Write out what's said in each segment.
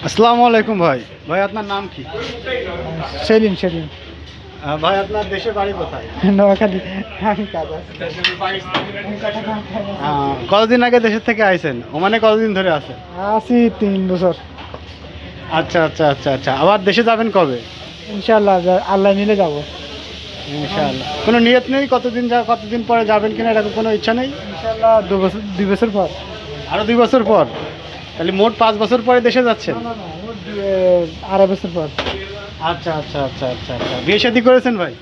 আসসালামু আলাইকুম ভাই। ভাই আপনার নাম কি? সেলিম সেলিম ভাই আপনার দেশের বাড়ি কোথায়? নোয়াখালী। কতদিন আগে দেশের থেকে আইছেন? ওমানে কতদিন ধরে আছেন? আছি 3 বছর। আচ্ছা আচ্ছা আচ্ছা আচ্ছা, আবার দেশে যাবেন কবে? ইনশাআল্লাহ আল্লাহ মিলে যাব। ইনশাআল্লাহ। কোনো নিয়ত নেই কতদিন পরে যাবেন কিনা, এরকম কোনো ইচ্ছা নেই? ইনশাআল্লাহ 2 বছর পর। আরও 2 বছর পর? তাহলে মোট 5 বছর পরে দেশে যাচ্ছেন? না, 2.5 বছর পর। আচ্ছা আচ্ছা আচ্ছা আচ্ছা আচ্ছা, বিয়ে শাদী করেছেন ভাই?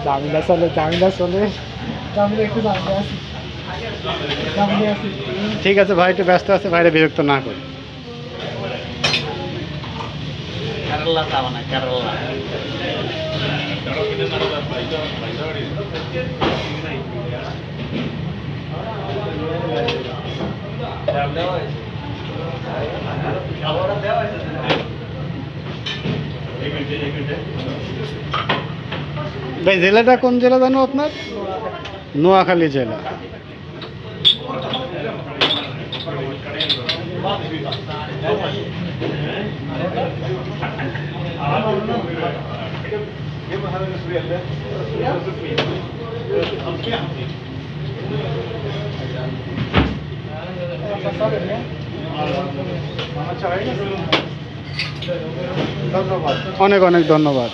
জামিলা চলে একটু আছি। ঠিক আছে ভাই, একটু ব্যস্ত আছে, ভাইরা বিরক্ত না করে। ভাই জেলাটা কোন জেলা জানো আপনার? নোয়াখালী জেলা। ধন্যবাদ, অনেক অনেক ধন্যবাদ।